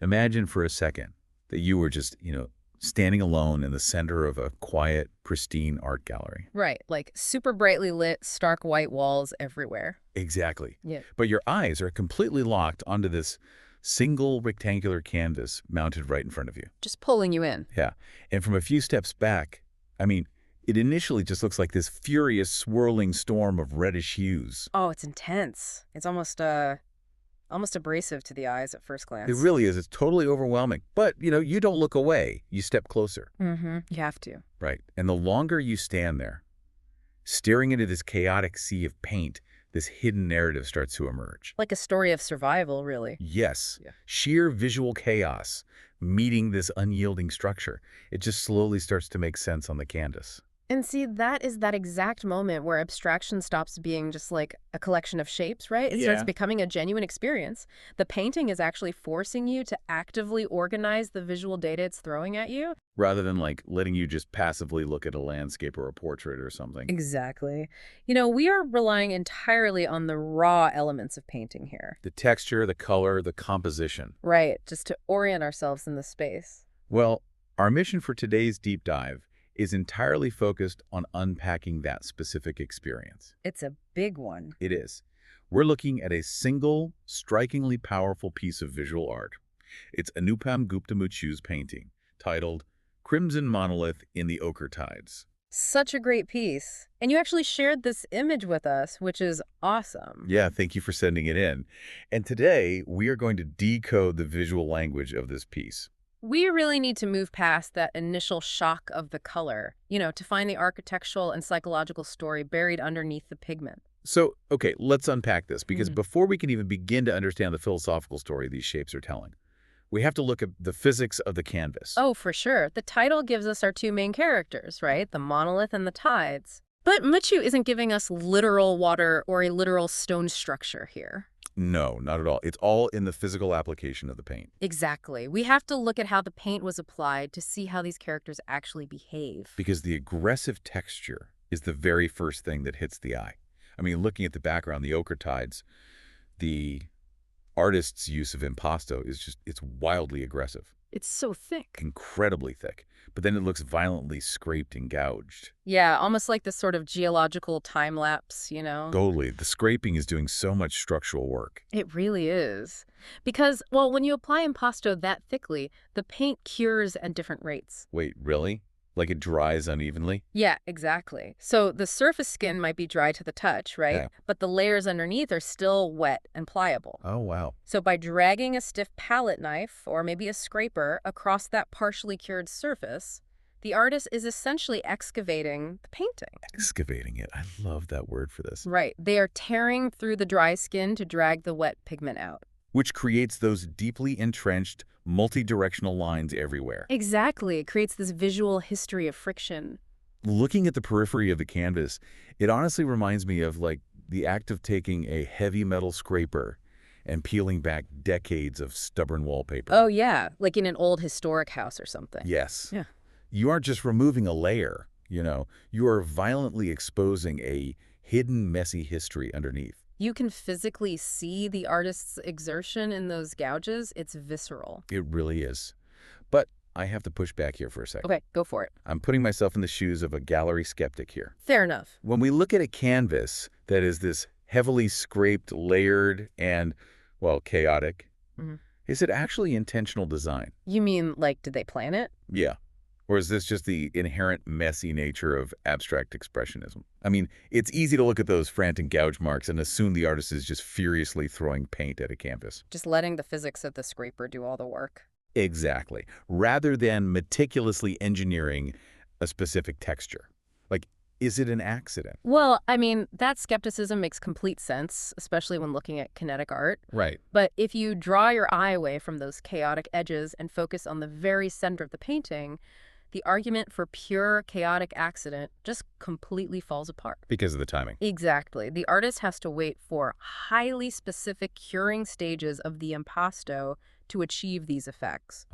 Imagine for a second that you were just, standing alone in the center of a quiet, pristine art gallery. Right, like super brightly lit, stark white walls everywhere. Exactly. Yeah. But your eyes are completely locked onto this single rectangular canvas mounted right in front of you. Just pulling you in. Yeah. And from a few steps back, I mean, it initially just looks like this furious, swirling storm of reddish hues. Oh, it's intense. It's almost abrasive to the eyes at first It glance. really is. It's totally overwhelming. But, you don't look away. You step closer. Mm-hmm. You have to. Right. And the longer you stand there, staring into this chaotic sea of paint, this hidden narrative starts to emerge. Like a story of survival, really. Yes, Yeah. sheer visual chaos meeting this unyielding structure. It just slowly starts to make sense on the canvas. And see, that is that exact moment where abstraction stops being just like a collection of shapes, right? It starts Yeah. becoming a genuine experience. The painting is actually forcing you to actively organize the visual data it's throwing at you. Rather than letting you just passively look at a landscape or a portrait or something. Exactly. We are relying entirely on the raw elements of painting here. The texture, the color, the composition. Right, just to orient ourselves in the space. Well, our mission for today's deep dive is entirely focused on unpacking that specific experience. It's a big one. It is. We're looking at a single, strikingly powerful piece of visual art. It's Anupam Gupta painting, titled Crimson Monolith in the Ochre Tides. Such a great piece. And you actually shared this image with us, which is awesome. Yeah, thank you for sending it in. And today, we are going to decode the visual language of this piece. We really need to move past that initial shock of the color, to find the architectural and psychological story buried underneath the pigment. So, okay, let's unpack this, because Mhm. before we can even begin to understand the philosophical story these shapes are telling, we have to look at the physics of the canvas. Oh, for sure. The title gives us our two main characters, right? The monolith and the tides. But Muchu isn't giving us literal water or a literal stone structure here. No, not at all. It's all in the physical application of the paint. Exactly. We have to look at how the paint was applied to see how these characters actually behave. Because the aggressive texture is the very first thing that hits the eye. I mean, looking at the background, the ochre tides, the artist's use of impasto it's wildly aggressive. It's so thick. Incredibly thick. But then it looks violently scraped and gouged. Yeah, almost like this sort of geological time lapse, Totally. The scraping is doing so much structural work. It really is. Because, well, when you apply impasto that thickly, the paint cures at different rates. Wait, really? Like it dries unevenly? Yeah, exactly. So the surface skin might be dry to the touch, right? Yeah. But the layers underneath are still wet and pliable. Oh, wow. So by dragging a stiff palette knife or maybe a scraper across that partially cured surface, the artist is essentially excavating the painting. Excavating it. I love that word for this. Right. They are tearing through the dry skin to drag the wet pigment out. Which creates those deeply entrenched, multi-directional lines everywhere. Exactly. It creates this visual history of friction. Looking at the periphery of the canvas, it honestly reminds me of the act of taking a heavy metal scraper and peeling back decades of stubborn wallpaper. Oh, yeah. Like in an old historic house or something. Yes. Yeah. You aren't just removing a layer, you are violently exposing a hidden, messy history underneath. You can physically see the artist's exertion in those gouges. It's visceral. It really is. But I have to push back here for a second. Okay, go for it. I'm putting myself in the shoes of a gallery skeptic here. Fair enough. When we look at a canvas that is this heavily scraped, layered, and, well, chaotic, is it actually intentional design? You mean, did they plan it? Yeah. Or is this just the inherent messy nature of abstract expressionism? I mean, it's easy to look at those frantic gouge marks and assume the artist is just furiously throwing paint at a canvas. Just letting the physics of the scraper do all the work. Exactly. Rather than meticulously engineering a specific texture. Is it an accident? Well, I mean, that skepticism makes complete sense, especially when looking at kinetic art. Right. But if you draw your eye away from those chaotic edges and focus on the very center of the painting, the argument for pure chaotic accident just completely falls apart. Because of the timing. Exactly. The artist has to wait for highly specific curing stages of the impasto to achieve these effects.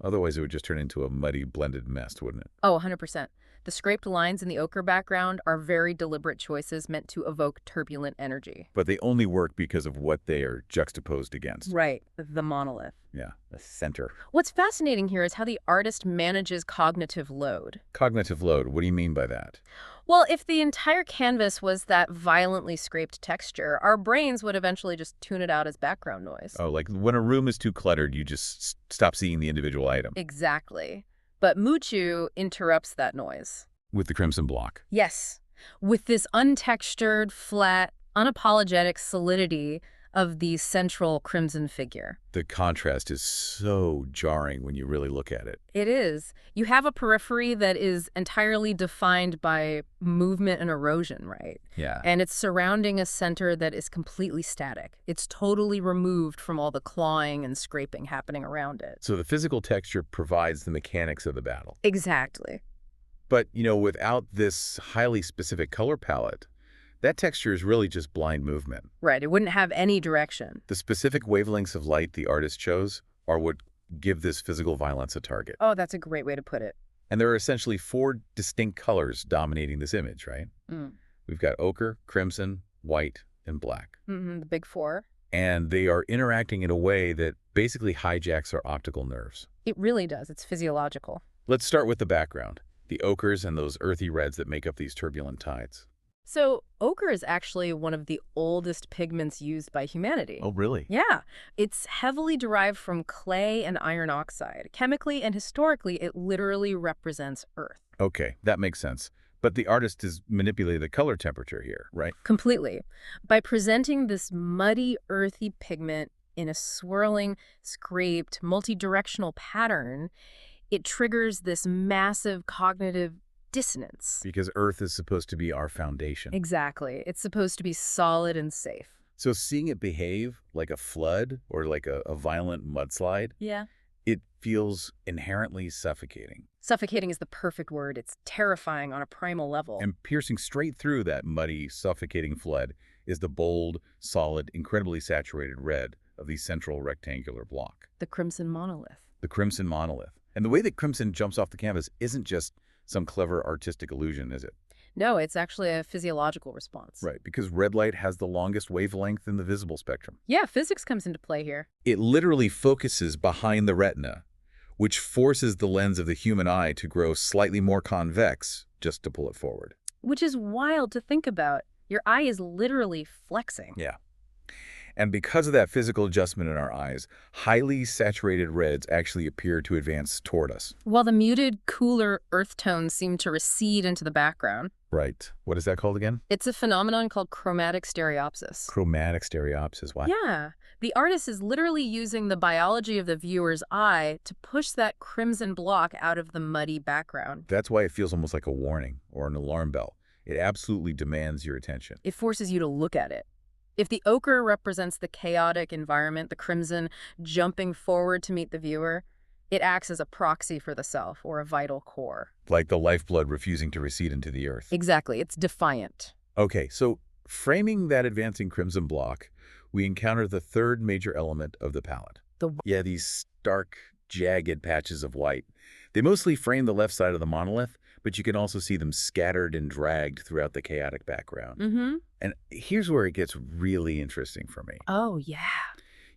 Otherwise, it would just turn into a muddy, blended mess, wouldn't it? Oh, 100%. The scraped lines in the ochre background are very deliberate choices meant to evoke turbulent energy. But they only work because of what they are juxtaposed against. Right, the monolith. Yeah, the center. What's fascinating here is how the artist manages cognitive load. Cognitive load, what do you mean by that? Well, if the entire canvas was that violently scraped texture, our brains would eventually just tune it out as background noise. Oh, like when a room is too cluttered, you just stop seeing the individual item. Exactly. But Muchu interrupts that noise. With the crimson block. Yes. With this untextured, flat, unapologetic solidity of the central crimson figure. The contrast is so jarring when you really look at it. It is. You have a periphery that is entirely defined by movement and erosion, right? Yeah. And it's surrounding a center that is completely static. It's totally removed from all the clawing and scraping happening around it. So the physical texture provides the mechanics of the battle. Exactly. But, without this highly specific color palette, that texture is really just blind movement. Right. It wouldn't have any direction. The specific wavelengths of light the artist chose are what give this physical violence a target. Oh, that's a great way to put it. And there are essentially 4 distinct colors dominating this image, right? We've got ochre, crimson, white, and black. The big 4. And they are interacting in a way that basically hijacks our optical nerves. It really does. It's physiological. Let's start with the background, the ochres and those earthy reds that make up these turbulent tides. So ochre is actually one of the oldest pigments used by humanity. Oh, really? Yeah. It's heavily derived from clay and iron oxide. Chemically and historically, it literally represents Earth. Okay, that makes sense. But the artist has manipulated the color temperature here, right? Completely. By presenting this muddy, earthy pigment in a swirling, scraped, multi-directional pattern, it triggers this massive cognitive dissonance. Because Earth is supposed to be our foundation. Exactly. It's supposed to be solid and safe. So seeing it behave like a flood or like a violent mudslide, Yeah. it feels inherently suffocating. Suffocating is the perfect word. It's terrifying on a primal level. And piercing straight through that muddy, suffocating flood is the bold, solid, incredibly saturated red of the central rectangular block. The crimson monolith. The crimson monolith. And the way that crimson jumps off the canvas isn't just some clever artistic illusion, is it? No, it's actually a physiological response. Right, because red light has the longest wavelength in the visible spectrum. Yeah, physics comes into play here. It literally focuses behind the retina, which forces the lens of the human eye to grow slightly more convex just to pull it forward. Which is wild to think about. Your eye is literally flexing. Yeah. And because of that physical adjustment in our eyes, highly saturated reds actually appear to advance toward us. While the muted, cooler earth tones seem to recede into the background. Right. What is that called again? It's a phenomenon called chromatic stereopsis. Chromatic stereopsis. Why? Yeah. The artist is literally using the biology of the viewer's eye to push that crimson block out of the muddy background. That's why it feels almost like a warning or an alarm bell. It absolutely demands your attention. It forces you to look at it. If the ochre represents the chaotic environment, the crimson jumping forward to meet the viewer, it acts as a proxy for the self, or a vital core. Like the lifeblood refusing to recede into the earth. Exactly. It's defiant. Okay, so framing that advancing crimson block, we encounter the third major element of the palette. Yeah, these stark, jagged patches of white. They mostly frame the left side of the monolith, but you can also see them scattered and dragged throughout the chaotic background. And here's where it gets really interesting for me. Oh, yeah.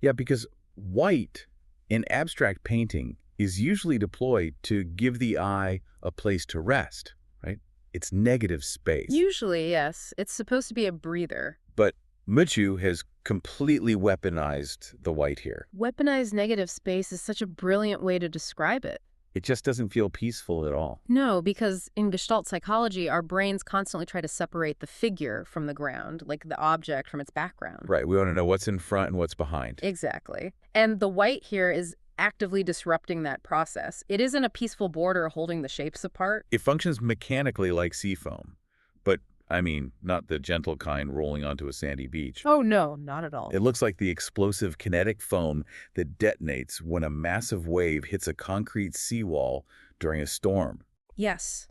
Yeah, because white in abstract painting is usually deployed to give the eye a place to rest, right? It's negative space. Usually, yes. It's supposed to be a breather. But Muchu has completely weaponized the white here. Weaponized negative space is such a brilliant way to describe it. It just doesn't feel peaceful at all. No, because in Gestalt psychology, our brains constantly try to separate the figure from the ground, like the object from its background. Right, we want to know what's in front and what's behind. Exactly. And the white here is actively disrupting that process. It isn't a peaceful border holding the shapes apart. It functions mechanically like sea foam, but I mean, not the gentle kind rolling onto a sandy beach. Oh, no, not at all. It looks like the explosive kinetic foam that detonates when a massive wave hits a concrete seawall during a storm. Yes.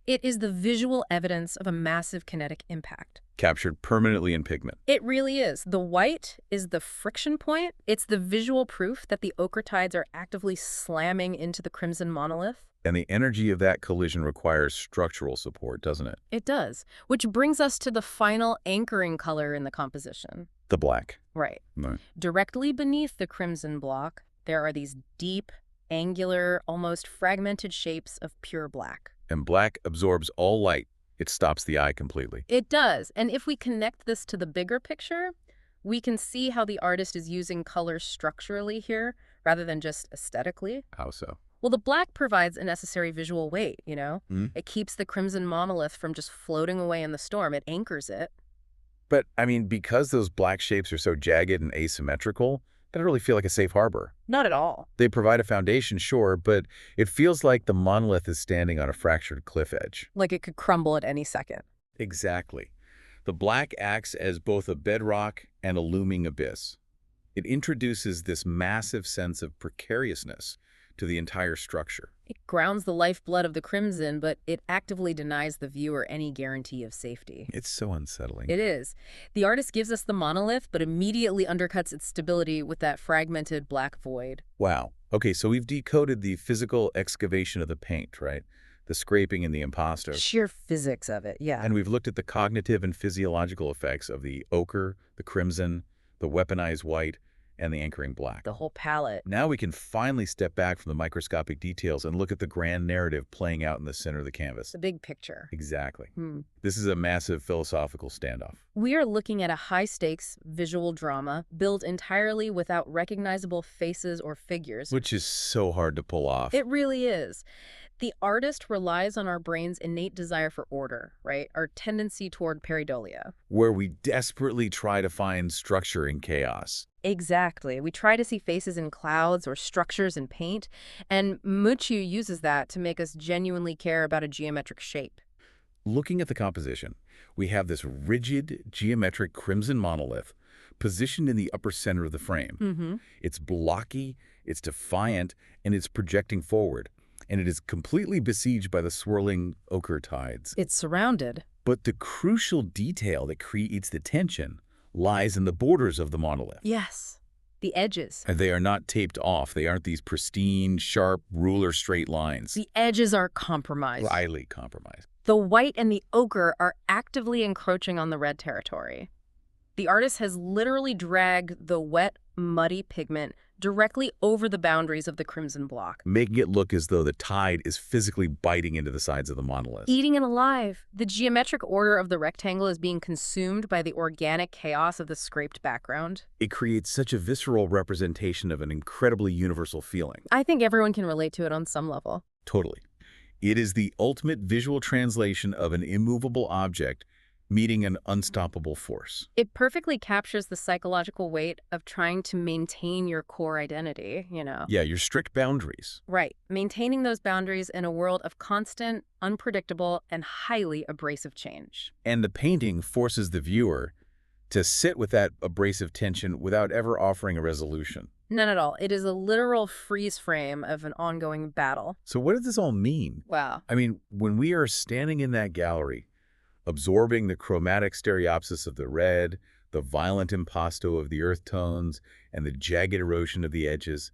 It is the visual evidence of a massive kinetic impact. Captured permanently in pigment. It really is. The white is the friction point. It's the visual proof that the ochre tides are actively slamming into the crimson monolith. And the energy of that collision requires structural support, doesn't it? It does, which brings us to the final anchoring color in the composition. The black. Right. Right. Directly beneath the crimson block, there are these deep, angular, almost fragmented shapes of pure black. And black absorbs all light. It stops the eye completely. It does. And if we connect this to the bigger picture, we can see how the artist is using color structurally here rather than just aesthetically. How so? Well, the black provides a necessary visual weight, you know? Mm. It keeps the crimson monolith from just floating away in the storm. It anchors it. But, I mean, because those black shapes are so jagged and asymmetrical, they don't really feel like a safe harbor. Not at all. They provide a foundation, sure, but it feels like the monolith is standing on a fractured cliff edge. Like it could crumble at any second. Exactly. The black acts as both a bedrock and a looming abyss. It introduces this massive sense of precariousness to the entire structure. It grounds the lifeblood of the crimson, but it actively denies the viewer any guarantee of safety. It's so unsettling. It is. The artist gives us the monolith, but immediately undercuts its stability with that fragmented black void. Wow. Okay, so we've decoded the physical excavation of the paint, right? The scraping and the impasto. Sheer physics of it, yeah. And we've looked at the cognitive and physiological effects of the ochre, the crimson, the weaponized white, and the anchoring black. The whole palette. Now we can finally step back from the microscopic details and look at the grand narrative playing out in the center of the canvas. The big picture. Exactly. This is a massive philosophical standoff. We are looking at a high-stakes visual drama built entirely without recognizable faces or figures. Which is so hard to pull off. It really is. The artist relies on our brain's innate desire for order, right? Our tendency toward pareidolia. Where we desperately try to find structure in chaos. Exactly. We try to see faces in clouds or structures in paint, and Mucci uses that to make us genuinely care about a geometric shape. Looking at the composition, we have this rigid, geometric crimson monolith positioned in the upper center of the frame. It's blocky, it's defiant, and it's projecting forward. And it is completely besieged by the swirling ochre tides. It's surrounded. But the crucial detail that creates the tension lies in the borders of the monolith. Yes, the edges. And they are not taped off. They aren't these pristine, sharp, ruler straight lines. The edges are compromised. Highly compromised. The white and the ochre are actively encroaching on the red territory. The artist has literally dragged the wet, muddy pigment directly over the boundaries of the crimson block. Making it look as though the tide is physically biting into the sides of the monolith. Eating it alive. The geometric order of the rectangle is being consumed by the organic chaos of the scraped background. It creates such a visceral representation of an incredibly universal feeling. I think everyone can relate to it on some level. Totally. It is the ultimate visual translation of an immovable object meeting an unstoppable force. It perfectly captures the psychological weight of trying to maintain your core identity, you know. Yeah, your strict boundaries. Right. Maintaining those boundaries in a world of constant, unpredictable, and highly abrasive change. And the painting forces the viewer to sit with that abrasive tension without ever offering a resolution. None at all. It is a literal freeze frame of an ongoing battle. So what does this all mean? Wow. I mean, when we are standing in that gallery, absorbing the chromatic stereopsis of the red, the violent impasto of the earth tones, and the jagged erosion of the edges,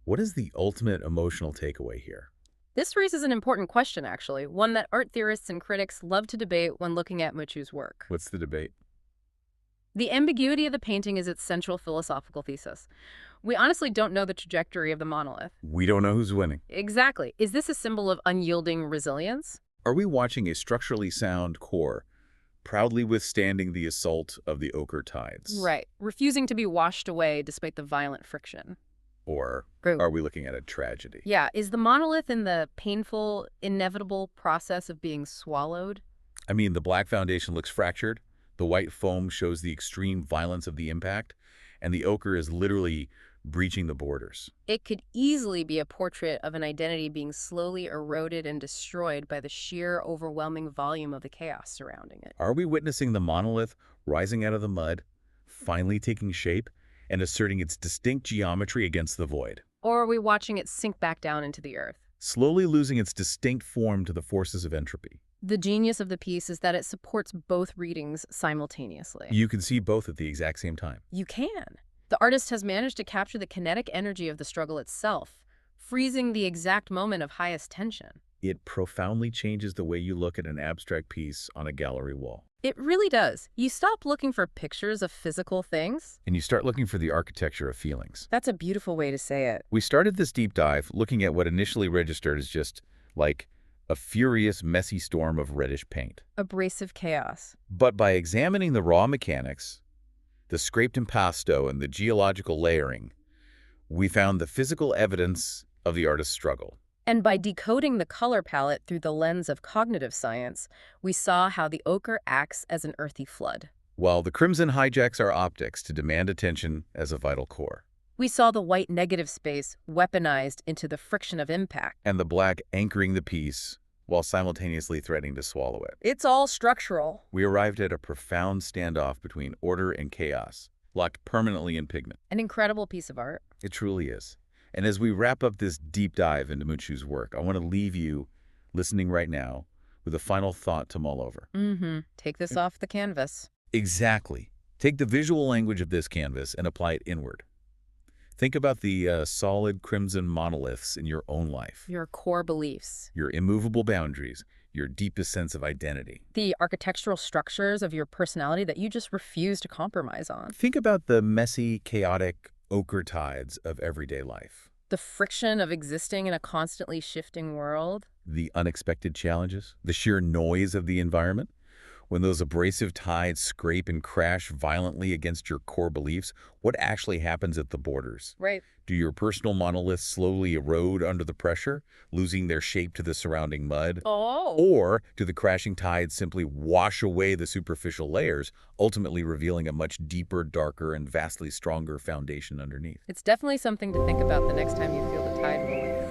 what is the ultimate emotional takeaway here? This raises an important question, actually, one that art theorists and critics love to debate when looking at Mucci's work. What's the debate? The ambiguity of the painting is its central philosophical thesis. We honestly don't know the trajectory of the monolith. We don't know who's winning. Exactly. Is this a symbol of unyielding resilience? Are we watching a structurally sound core proudly withstanding the assault of the ochre tides? Right. Refusing to be washed away despite the violent friction. Or True. are we looking at a tragedy? Yeah. Is the monolith in the painful, inevitable process of being swallowed? I mean, the black foundation looks fractured. The white foam shows the extreme violence of the impact. And the ochre is literally breaching the borders. It could easily be a portrait of an identity being slowly eroded and destroyed by the sheer, overwhelming volume of the chaos surrounding it. Are we witnessing the monolith rising out of the mud, finally taking shape, and asserting its distinct geometry against the void? Or are we watching it sink back down into the earth? slowly losing its distinct form to the forces of entropy. The genius of the piece is that it supports both readings simultaneously. You can see both at the exact same time. You can. The artist has managed to capture the kinetic energy of the struggle itself, freezing the exact moment of highest tension. It profoundly changes the way you look at an abstract piece on a gallery wall. It really does. You stop looking for pictures of physical things. And you start looking for the architecture of feelings. That's a beautiful way to say it. We started this deep dive looking at what initially registered as just, like, a furious, messy storm of reddish paint. Abrasive chaos. But by examining the raw mechanics, the scraped impasto, and the geological layering, we found the physical evidence of the artist's struggle. And by decoding the color palette through the lens of cognitive science, we saw how the ochre acts as an earthy flood. While the crimson hijacks our optics to demand attention as a vital core. We saw the white negative space weaponized into the friction of impact. And the black anchoring the piece while simultaneously threatening to swallow it. It's all structural. We arrived at a profound standoff between order and chaos, locked permanently in pigment. An incredible piece of art. It truly is. And as we wrap up this deep dive into Munchu's work, I want to leave you, listening right now, with a final thought to mull over. Take this off the canvas. Exactly. Take the visual language of this canvas and apply it inward. Think about the solid crimson monoliths in your own life. Your core beliefs. Your immovable boundaries, your deepest sense of identity. The architectural structures of your personality that you just refuse to compromise on. Think about the messy, chaotic ochre tides of everyday life. The friction of existing in a constantly shifting world. The unexpected challenges, the sheer noise of the environment. When those abrasive tides scrape and crash violently against your core beliefs, what actually happens at the borders? Right. Do your personal monoliths slowly erode under the pressure, losing their shape to the surrounding mud? Oh. Or do the crashing tides simply wash away the superficial layers, ultimately revealing a much deeper, darker, and vastly stronger foundation underneath? It's definitely something to think about the next time you feel the tide rolling.